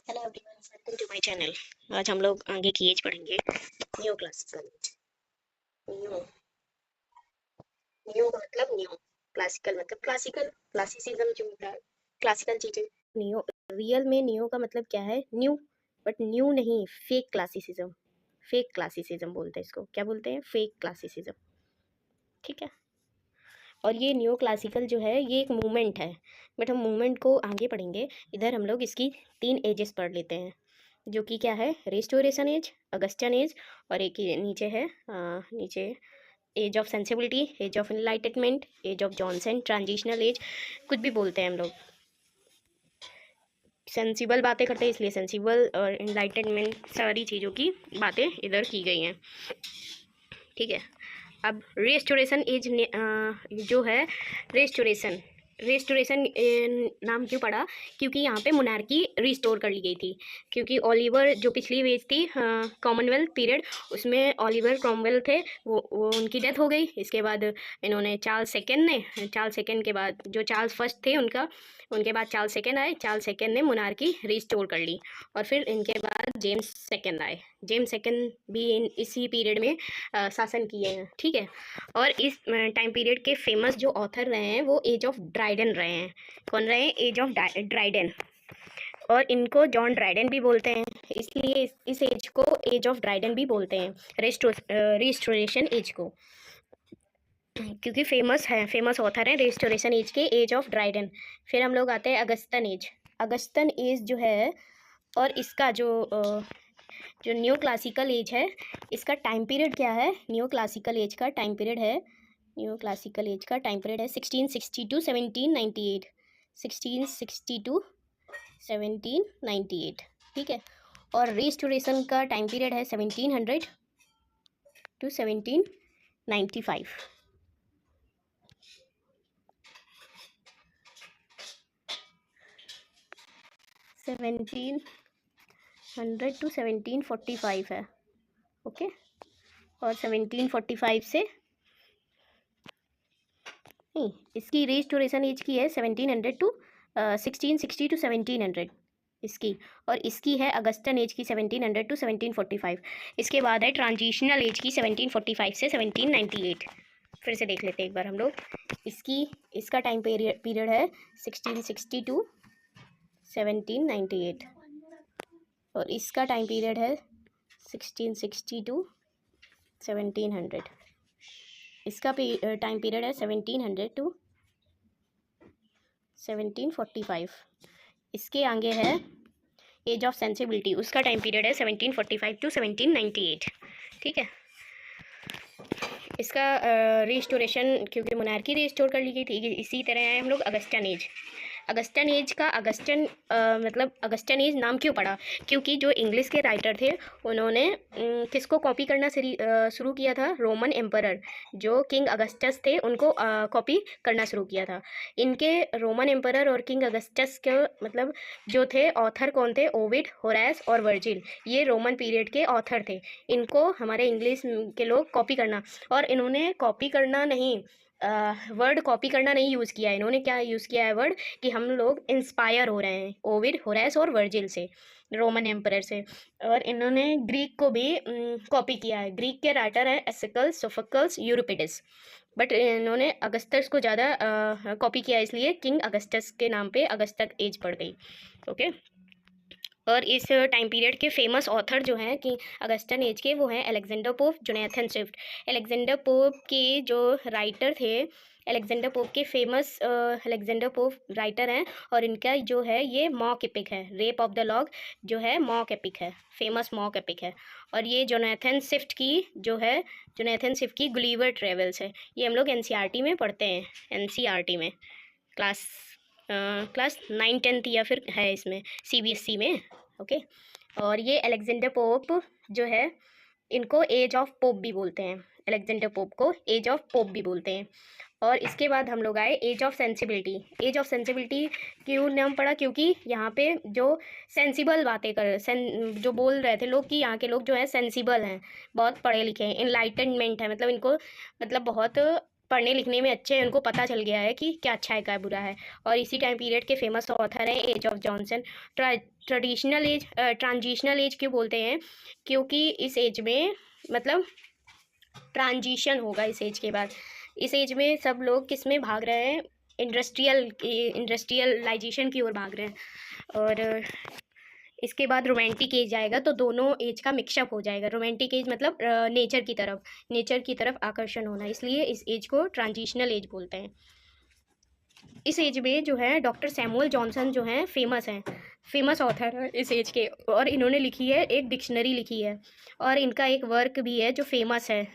Hello everyone, welcome to my channel. आज हम लोग आगे की एज पढ़ेंगे। New classical age. New new का मतलब न्यू, क्लासिकल मतलब क्लासिकल, क्लासिसिज्म जो होता है, क्लासिकल चीजें। न्यू, रियल में न्यू का मतलब क्या है? न्यू, बट न्यू नहीं, फेक क्लासिसिज्म। फेक क्लासिसिज्म बोलते हैं इसको। क्या बोलते हैं? Fake classicism. ठीक है। और ये न्यू क्लासिकल जो है ये एक मूवमेंट है, बट हम मूवमेंट को आगे पढ़ेंगे। इधर हम लोग इसकी 3 एजेस पढ़ लेते हैं, जो कि क्या है? रेस्टोरेशन एज, अगस्टियन एज, और एक ये नीचे है, नीचे age of sensibility, age of enlightenment, age of Johnson, transitional age, कुछ भी बोलते हैं हम लोग। सेंसिबल बातें करते हैं इसलिए सेंसिबल, और इनलाइटमेंट, सारी चीज़ों की बातें इधर की गई हैं। ठीक है। अब रेस्टोरेशन एज जो है, रेस्टोरेशन रेस्टोरेशन नाम क्यों पड़ा? क्योंकि यहाँ पे मोनार्की रिस्टोर कर ली गई थी। क्योंकि ओलिवर जो पिछली एज थी, कॉमनवेल्थ पीरियड, उसमें ओलिवर क्रॉमवेल थे, वो उनकी डेथ हो गई। इसके बाद इन्होंने चार्ल्स सेकेंड के बाद, जो चार्ल्स फर्स्ट थे उनके बाद चार्ल्स सेकेंड आए। चार्ल्स सेकेंड ने मोनार्की रिस्टोर कर ली, और फिर इनके बाद जेम्स सेकेंड आए। जेम्स सेकेंड भी इसी पीरियड में शासन किए हैं। ठीक है। और इस टाइम पीरियड के फेमस जो ऑथर रहे हैं वो एज ऑफ ड्राइडन रहे हैं। कौन रहे हैं? Age of Dryden. और इनको जॉन ड्राइडन भी बोलते हैं, इसलिए इस एज को एज ऑफ ड्राइडन भी बोलते हैं, रिस्टोरेशन एज को, क्योंकि फेमस ऑथर हैं रेस्टोरेशन एज के, एज ऑफ ड्राइडन। फिर हम लोग आते हैं अगस्टन एज। अगस्टन एज जो है, और इसका जो न्यू क्लासिकल एज है, इसका टाइम पीरियड क्या है? न्यू क्लासिकल एज का टाइम पीरियड है, 1660 टू 1798। 1660 टू 1798। ठीक है। और रिस्टोरेशन का टाइम पीरियड है 1700 टू 1795। 1700 टू 1745 है। ओके। और 1745 से नहीं, इसकी रिस्टोरेशन एज की है 1700 टू 1660 टू 1700 इसकी, और इसकी है अगस्टन एज की 1700 टू 1745। इसके बाद है ट्रांजिशनल एज की 1745 से 1798। फिर से देख लेते हैं एक बार हम लोग। इसका टाइम पीरियड है 1660 टू 1798, और इसका टाइम पीरियड है 1660 टू 1700। इसका टाइम पीरियड है 1700 टू 1745। इसके आगे है एज ऑफ सेंसिबिलिटी, उसका टाइम पीरियड है 1745 टू 1798। ठीक है। इसका रिस्टोरेशन, क्योंकि मोनार्की रिस्टोर कर ली गई थी। इसी तरह है हम लोग अगस्टन एज। अगस्टन एज का मतलब अगस्टन एज नाम क्यों पड़ा? क्योंकि जो इंग्लिश के राइटर थे उन्होंने किसको कॉपी करना शुरू किया था? रोमन एम्परर, जो किंग अगस्टस थे उनको कॉपी करना शुरू किया था। इनके रोमन एम्परर और किंग अगस्टस के मतलब जो थे ऑथर कौन थे? ओविड, होरेस और वर्जिल, ये रोमन पीरियड के ऑथर थे। इनको हमारे इंग्लिश के लोग कॉपी करना, और इन्होंने कॉपी करना नहीं, वर्ड कॉपी करना नहीं यूज़ किया है। इन्होंने क्या यूज़ किया है वर्ड, कि हम लोग इंस्पायर हो रहे हैं ओविड, होरेस और वर्जिल से, रोमन एम्परर से। और इन्होंने ग्रीक को भी कॉपी किया है। ग्रीक के राइटर हैं एसिकल्स, सोफोकल्स, यूरिपिडस, बट इन्होंने अगस्टस को ज़्यादा कॉपी किया, इसलिए किंग अगस्टस के नाम पे अगस्टक एज पड़ गई। ओके। और इस टाइम पीरियड के फेमस ऑथर जो हैं कि अगस्टन एज के, वो हैं Alexander Pope, Jonathan Swift. Alexander pope के जो राइटर थे, अलेक्जेंडर पोप के फेमस अलेक्जेंडर पोप राइटर हैं, और इनका जो है ये मॉक एपिक है। रेप ऑफ द लॉग जो है मॉक एपिक है, फेमस मॉक एपिक है। और ये जोनाथन स्विफ्ट की जो है, जोनाथन स्विफ्ट की गुलिवर ट्रेवल्स है। ये हम लोग एनसीईआरटी में पढ़ते हैं, एनसीईआरटी में क्लास 9, 10 या फिर है इसमें सीबीएसई में। ओके। और ये अलेक्जेंडर पोप जो है, इनको एज ऑफ पोप भी बोलते हैं। अलेक्जेंडर पोप को एज ऑफ पोप भी बोलते हैं। और इसके बाद हम लोग आए age of sensibility. Age of sensibility क्यों नाम पड़ा? क्योंकि यहाँ पे जो सेंसिबल बातें जो बोल रहे थे लोग, कि यहाँ के लोग जो है सेंसिबल हैं, बहुत पढ़े लिखे हैं, इनलाइटनमेंट है, मतलब इनको मतलब बहुत पढ़ने लिखने में अच्छे हैं, उनको पता चल गया है कि क्या अच्छा है क्या बुरा है। और इसी टाइम पीरियड के फेमस ऑथर हैं age of Johnson. Traditional age, transitional age क्यों बोलते हैं? क्योंकि इस एज में मतलब ट्रांजिशन होगा इस एज के बाद। इस एज में सब लोग किस में भाग रहे हैं? इंडस्ट्रियलाइजेशन की ओर भाग रहे हैं। और इसके बाद रोमांटिक एज आएगा, तो दोनों एज का मिक्सअप हो जाएगा। रोमांटिक एज मतलब नेचर की तरफ आकर्षण होना, इसलिए इस एज को ट्रांजिशनल एज बोलते हैं। इस एज में जो है डॉक्टर सैमुअल जॉनसन जो हैं फेमस ऑथर है इस एज के, और इन्होंने लिखी है एक डिक्शनरी लिखी है, और इनका एक वर्क भी है जो फेमस है,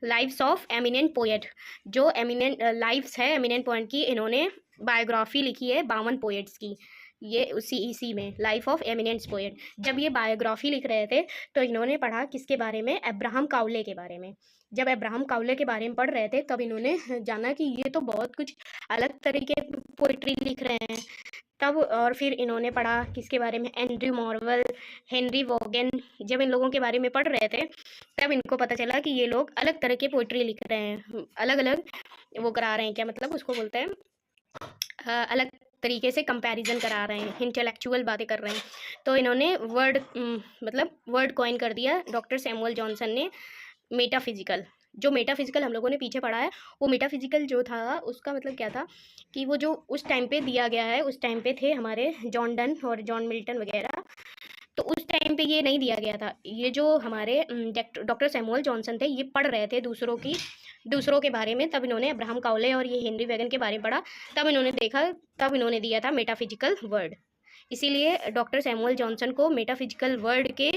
लाइव्स ऑफ एमिनेंट पोएट। जो एमिनेंट लाइव्स है एमिनेंट पोएट की, इन्होंने बायोग्राफी लिखी है 52 पोएट्स की। ये इसी में लाइफ ऑफ एमिनेंट पोएट। जब ये बायोग्राफी लिख रहे थे तो इन्होंने पढ़ा किसके बारे में? अब्राहम काउले के बारे में। जब अब्राहम काउले के बारे में पढ़ रहे थे तब इन्होंने जाना कि ये तो बहुत कुछ अलग तरीके पोइट्री लिख रहे हैं। तब और फिर इन्होंने पढ़ा किसके बारे में? Andrew Marvell, Henry Vaughan. जब इन लोगों के बारे में पढ़ रहे थे तब इनको पता चला कि ये लोग अलग तरह के पोइट्री लिख रहे हैं, अलग अलग वो करा रहे हैं, क्या मतलब उसको बोलते हैं, अलग तरीके से कंपैरिजन करा रहे हैं, इंटेलेक्चुअल बातें कर रहे हैं। तो इन्होंने वर्ड कॉइन कर दिया डॉक्टर सैमुअल जॉनसन ने, मेटाफिजिकल। जो मेटाफिजिकल हम लोगों ने पीछे पढ़ा है, वो मेटाफिजिकल जो था उसका मतलब क्या था कि वो जो उस टाइम पे दिया गया है, उस टाइम पे थे हमारे जॉन डन और जॉन मिल्टन वगैरह, तो उस टाइम पे ये नहीं दिया गया था। ये जो हमारे डॉक्टर सैमुअल जॉनसन थे, ये पढ़ रहे थे दूसरों के बारे में, तब इन्होंने अब्राहम काउले और ये हेनरी वैगन के बारे में पढ़ा, तब इन्होंने देखा, तब इन्होंने दिया था मेटाफिजिकल वर्ड। इसीलिए डॉक्टर सैमुअल जॉनसन को मेटाफिजिकल वर्ड के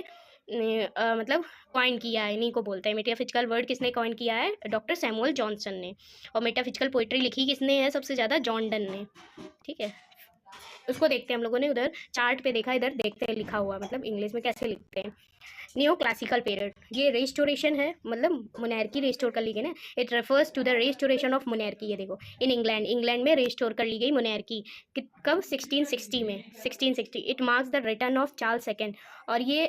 मतलब कॉइन किया है, इन्हीं को बोलते हैं। मेटाफिजिकल वर्ड किसने कॉइन किया है? डॉक्टर सैमुअल जॉनसन ने। और मेटाफिजिकल पोइट्री लिखी किसने है सबसे ज़्यादा? जॉन डन ने। ठीक है, उसको देखते हैं हम लोगों ने, उधर चार्ट पे देखा, इधर देखते हैं लिखा हुआ, मतलब इंग्लिश में कैसे लिखते हैं। न्यू क्लासिकल पीरियड, ये रेस्टोरेशन है, मतलब मोनार्की रेस्टोर कर ली गई ना। It refers to the restoration of monarchy. ये देखो, इन इंग्लैंड में रेस्टोर कर ली गई मोनार्की। कब? 1660 में, 1660। It marks the return of Charles second. और ये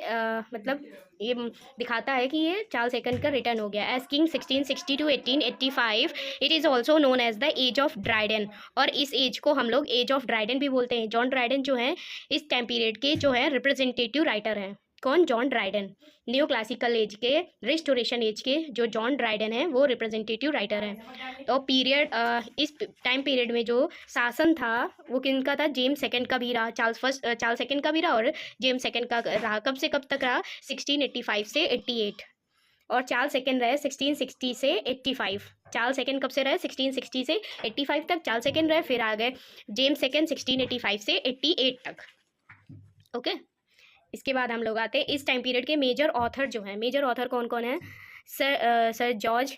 मतलब ये दिखाता है कि ये चार्ल्स सेकंड का रिटर्न हो गया as king 1660 to 1885। It is also known as the age of Dryden, और इस एज को हम लोग एज ऑफ ड्राइडन भी बोलते हैं। जॉन ड्राइडन जो है इस टाइम पीरियड के जो है रिप्रेजेंटेटिव राइटर हैं। कौन? John Dryden. New classical as के, रेस्टोरेशन एज के जो जॉन ड्राइडन है वो रिप्रेजेंटेटिव राइटर हैं। तो पीरियड इस टाइम पीरियड में जो शासन था वो किनका था? जेम्स सेकंड का भी रहा, चार्ल्स सेकंड का भी रहा, और जेम्स सेकंड का रहा। कब से कब तक रहा? 1685 से 88। और चार्ल्स सेकंड रहे 1660 से 85। चार्ल्स सेकंड कब से रहे? 1660 से 85 तक चार्ल्स सेकंड रहे। फिर आ गए जेम्स सेकंड 1685 से 88 तक। ओके, इसके बाद हम लोग आते हैं इस टाइम पीरियड के मेजर ऑथर जो हैं। मेजर ऑथर कौन कौन है? सर जॉर्ज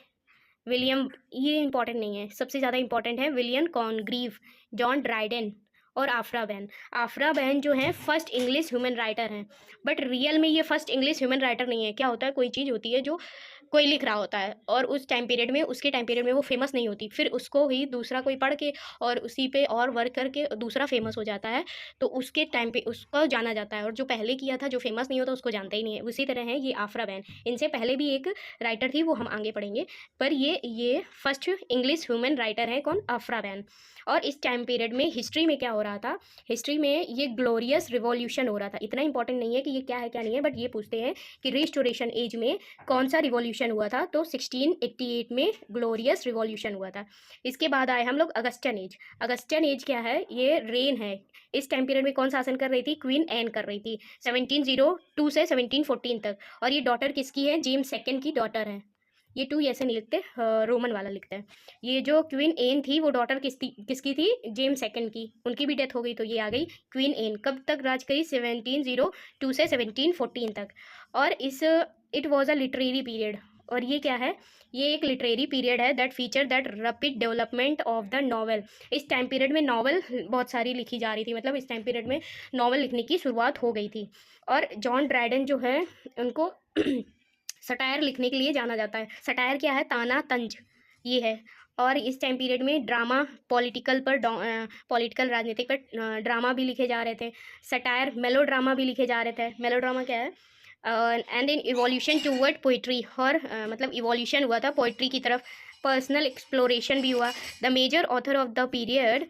विलियम, ये इंपॉर्टेंट नहीं है, सबसे ज़्यादा इंपॉर्टेंट है विलियम कॉनग्रीव, जॉन ड्राइडन और आफ्रा बैन। आफ्रा बैन जो है फर्स्ट इंग्लिश ह्यूमन राइटर हैं, बट रियल में ये फर्स्ट इंग्लिश ह्यूमन राइटर नहीं है। क्या होता है, कोई चीज़ होती है जो कोई लिख रहा होता है और उस टाइम पीरियड में, उसके टाइम पीरियड में वो फेमस नहीं होती, फिर उसको ही दूसरा कोई पढ़ के और उसी पे और वर्क करके दूसरा फेमस हो जाता है, तो उसके टाइम पे उसको जाना जाता है, और जो पहले किया था जो फेमस नहीं होता उसको जानता ही नहीं है। उसी तरह है ये आफ्रा बैन। इनसे पहले भी एक राइटर थी, वो हम आगे पढ़ेंगे, पर ये फर्स्ट इंग्लिश ह्यूमन राइटर है। कौन? आफ्रा बैन। और इस टाइम पीरियड में हिस्ट्री में क्या हो रहा था? हिस्ट्री में ये ग्लोरियस रिवॉल्यूशन हो रहा था। इतना इंपॉर्टेंट नहीं है कि ये क्या है क्या नहीं है, बट ये पूछते हैं कि रिस्टोरेशन एज में कौन सा रिवॉल्यूशन हुआ था? तो 1688 में ग्लोरियस रिवॉल्यूशन हुआ था। इसके बाद आए हम लोग अगस्टन एज। अगस्टन एज क्या है? ये रेन है। इस टाइम पीरियड में कौन शासन कर रही थी? क्वीन एन कर रही थी 1702 से 1714 तक। और ये डॉटर किसकी है? जेम्स सेकंड की डॉटर है। ये टू ऐसे नहीं लिखते, रोमन वाला लिखते हैं। ये जो क्वीन एन थी वो डॉटर किसकी थी? जेम्स सेकंड की। उनकी भी डेथ हो गई, तो ये आ गई क्वीन एन। कब तक राज करी? 1702 से 1714 तक। और it was a literary period. और ये क्या है? ये एक लिटरेरी पीरियड है that feature that rapid development of the novel. इस टाइम पीरियड में नॉवल बहुत सारी लिखी जा रही थी, मतलब इस टाइम पीरियड में नॉवल लिखने की शुरुआत हो गई थी। और जॉन ड्राइडन जो है उनको सटायर लिखने के लिए जाना जाता है। सटायर क्या है? ताना तंज ये है। और इस टाइम पीरियड में ड्रामा, पॉलिटिकल राजनीतिक पर ड्रामा भी लिखे जा रहे थे। सटायर, मेलो ड्रामा भी लिखे जा रहे थे। मेलो ड्रामा क्या है? And in evolution toward poetry, और मतलब इवोल्यूशन हुआ था पोइट्री की तरफ। पर्सनल एक्सप्लोरेशन भी हुआ। The major author of the period,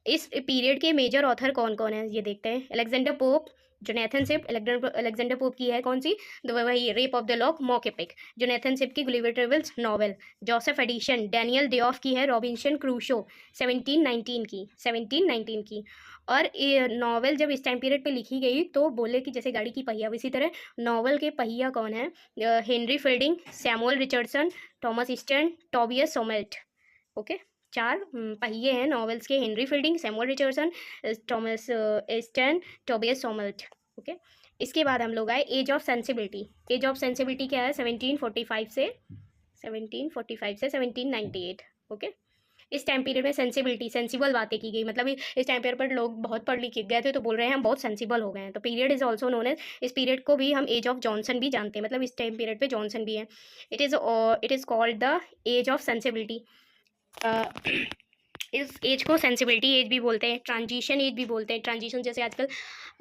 इस पीरियड के मेजर ऑथर कौन कौन है ये देखते हैं। Alexander Pope, Jonathan Swift, Alexander Pope की है कौन सी, वही rape of the lock, mock epic. Jonathan Swift की Gulliver Travels novel. Joseph Addison, Daniel Defoe की है रॉबिन्सन क्रूसो, 1719 की। और ये नॉवल जब इस टाइम पीरियड पे लिखी गई तो बोले कि जैसे गाड़ी की पहिया, इसी तरह नॉवल के पहिया कौन है, Henry Fielding, Samuel Richardson, Thomas Sterne, Tobias Smollett. Okay, 4 पहिए हैं नॉवेल्स के, Henry Fielding, Samuel Richardson, Thomas Sterne, Tobias Smollett. Okay, इसके बाद हम लोग आए age of sensibility. Age of sensibility क्या है, 1745 से 1798। ओके, इस टाइम पीरियड में सेंसिबिलिटी, सेंसिबल बातें की गई, मतलब इस टाइम पीरियड पर लोग बहुत पढ़ लिख गए थे तो बोल रहे हैं हम बहुत सेंसिबल हो गए हैं, तो period is also known as, इस पीरियड को भी हम एज ऑफ जॉनसन भी जानते हैं, मतलब इस टाइम पीरियड पे जॉनसन भी है। It is called the age of sensibility. इस एज को सेंसिबिलिटी एज भी बोलते हैं, ट्रांजिशन एज भी बोलते हैं। ट्रांजिशन जैसे आजकल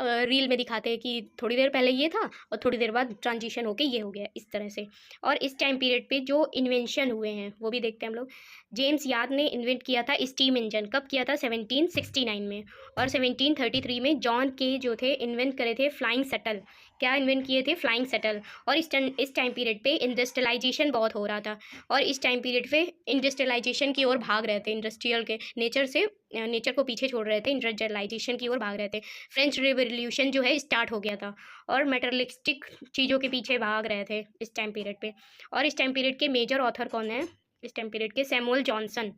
रील में दिखाते हैं कि थोड़ी देर पहले ये था और थोड़ी देर बाद ट्रांजिशन होके ये हो गया, इस तरह से। और इस टाइम पीरियड पे जो इन्वेंशन हुए हैं वो भी देखते हैं हम लोग। जेम्स यार्ड ने इन्वेंट किया था स्टीम इंजन, कब किया था, 1769 में। और 1733 में जॉन के जो थे इन्वेंट करे थे फ्लाइंग शटल। क्या इन्वेंट किए थे, फ्लाइंग शटल। और इस टाइम पीरियड पे इंडस्ट्रियलाइजेशन बहुत हो रहा था, और इस टाइम पीरियड पे इंडस्ट्रियलाइजेशन की ओर भाग रहे थे, इंडस्ट्रियल के नेचर से, नेचर को पीछे छोड़ रहे थे, इंडस्ट्रियलाइजेशन की ओर भाग रहे थे। फ्रेंच रिवोल्यूशन जो है स्टार्ट हो गया था, और मेटरलिस्टिक चीज़ों के पीछे भाग रहे थे इस टाइम पीरियड पे। और इस टाइम पीरियड के मेजर ऑथर कौन है इस टाइम पीरियड के, सैमुअल जॉनसन,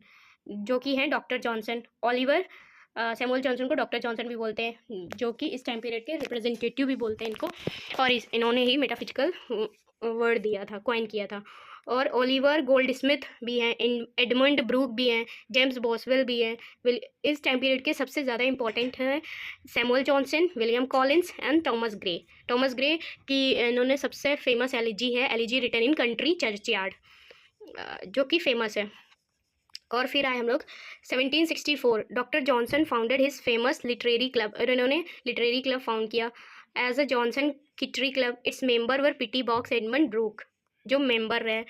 जो कि हैं doctor Johnson, Oliver, Samuel Johnson को डॉक्टर जॉनसन भी बोलते हैं, जो कि इस टाइम पीरियड के रिप्रेजेंटेटिव भी बोलते हैं इनको, और इन्होंने ही मेटाफिजिकल वर्ड दिया था, कॉइन किया था। और ओलिवर गोल्डस्मिथ भी हैं, एडमंड ब्रूक भी हैं, जेम्स बॉसवेल भी हैं। इस टाइम पीरियड के सबसे ज़्यादा इंपॉर्टेंट हैं Samuel Johnson, William Collins and Thomas Gray. Thomas Gray की इन्होंने सबसे फेमस एलिजी है, elegy written in country churchyard, जो कि फेमस है। और फिर आए हम लोग 1764, doctor Johnson founded his famous literary club, और इन्होंने लिटरेरी क्लब फाउंड किया as a Johnson literary club. Its member were पीटी बॉक्स, एडमंड ब्रूक जो मेंबर रहे,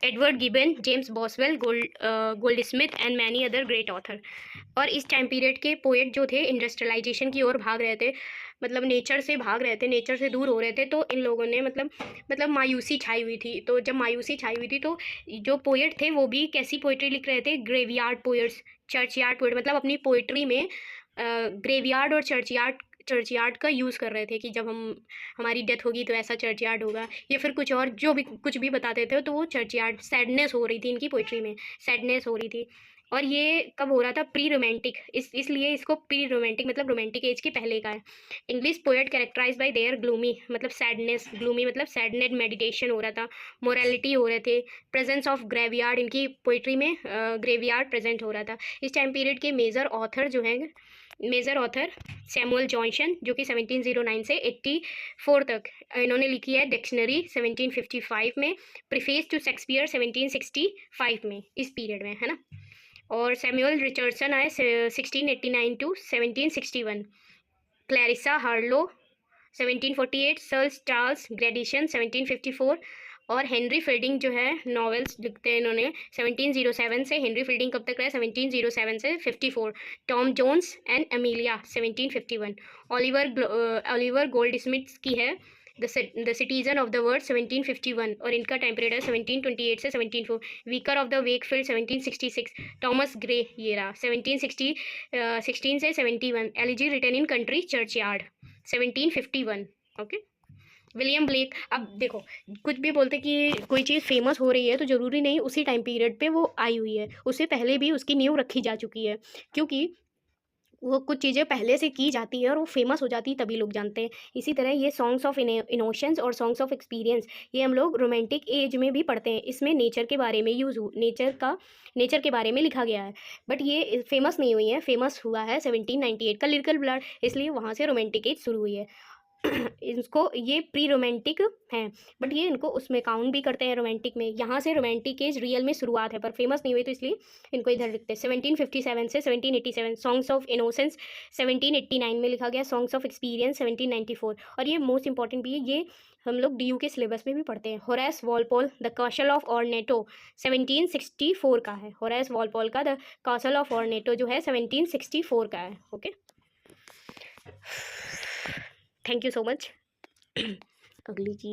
Edward Gibbon, James Boswell, Goldsmith and many other great author. और इस time period के पोएट जो थे इंडस्ट्रियलाइजेशन की ओर भाग रहे थे, मतलब नेचर से भाग रहे थे, नेचर से दूर हो रहे थे, तो इन लोगों ने मतलब मायूसी छाई हुई थी। तो जब मायूसी छाई हुई थी तो जो पोएट थे वो भी कैसी पोइट्री लिख रहे थे, ग्रेवयार्ड पोएट्स, चर्चयार्ड पोएट, मतलब अपनी पोइट्री में ग्रेवयार्ड और चर्चयार्ड का यूज़ कर रहे थे कि जब हमारी डेथ होगी तो ऐसा चर्चयार्ड होगा, या फिर कुछ और जो भी कुछ भी बताते थे, तो वो चर्चयार्ड, सैडनेस हो रही थी इनकी पोइट्री में, सैडनेस हो रही थी। और ये कब हो रहा था, प्री रोमांटिक, इसलिए इसको प्री रोमांटिक मतलब रोमांटिक एज के पहले का है। English poet characterise by their gloomy, मतलब सैडनेस, ग्लूमी मतलब सैडनेस, मेडिटेशन हो रहा था, मोरालिटी हो रहे थे, प्रेजेंस ऑफ ग्रेवयार्ड, इनकी पोइट्री में ग्रेवयार्ड प्रेजेंट हो रहा था। इस टाइम पीरियड के मेजर ऑथर जो हैं, मेजर ऑथर सैमुअल जॉनसन, जो कि 1709 से 84 तक इन्होंने लिखी है डिक्शनरी 1755 में, प्रीफेस टू शेक्सपियर 1765 में, इस पीरियड में, है ना। और सैमुअल रिचर्डसन आए 1689 to 1761, Clarissa Harlowe 1748, sir Charles Grandison 1754, और हेनरी फील्डिंग जो है नॉवेल्स लिखते हैं इन्होंने 1707 से, हेनरी फील्डिंग कब तक रहे, 1707 से 54, Tom Jones and Amelia 1751, Oliver Goldsmith की है the citizen of the world 1751, और इनका टाइम पीरियड है 1728 से 1704, vicar of the Wakefield 1766, Thomas Gray ये रहा 16 से 71, elegy written in country churchyard 1751। Okay, William Blake. अब देखो, कुछ भी बोलते कि कोई चीज़ फेमस हो रही है तो ज़रूरी नहीं उसी टाइम पीरियड पे वो आई हुई है, उससे पहले भी उसकी नींव रखी जा चुकी है, क्योंकि वो कुछ चीज़ें पहले से की जाती है और वो फेमस हो जाती है तभी लोग जानते हैं। इसी तरह ये सॉन्ग्स ऑफ इनोशंस और सॉन्ग्स ऑफ एक्सपीरियंस, ये हम लोग रोमांटिक एज में भी पढ़ते हैं। इसमें नेचर के बारे में नेचर के बारे में लिखा गया है, बट ये फेमस नहीं हुई है, फेमस हुआ है 1798 का लिरिकल ब्लड, इसलिए वहाँ से रोमांटिक एज शुरू हुई है। इसको ये प्री रोमांटिक हैं, बट ये इनको उसमें काउंट भी करते हैं रोमांटिक में। यहाँ से रोमांटिक एज रियल में शुरुआत है, पर फेमस नहीं हुई तो इसलिए इनको इधर लिखते हैं। 1757 से 1787 सॉन्ग्स ऑफ इनोसेंस, 1789 में लिखा गया सॉन्ग्स ऑफ एक्सपीरियंस 1794। और ये मोस्ट इंपॉर्टेंट भी है, ये हम लोग DU के सिलेबस में भी पढ़ते हैं। Horace Walpole the castle of Otranto 1764 का है। होरेस वॉलपोल का द कासल ऑफ ऑर्नेटो जो है 1764 का है। Okay, thank you so much. अगली चीज़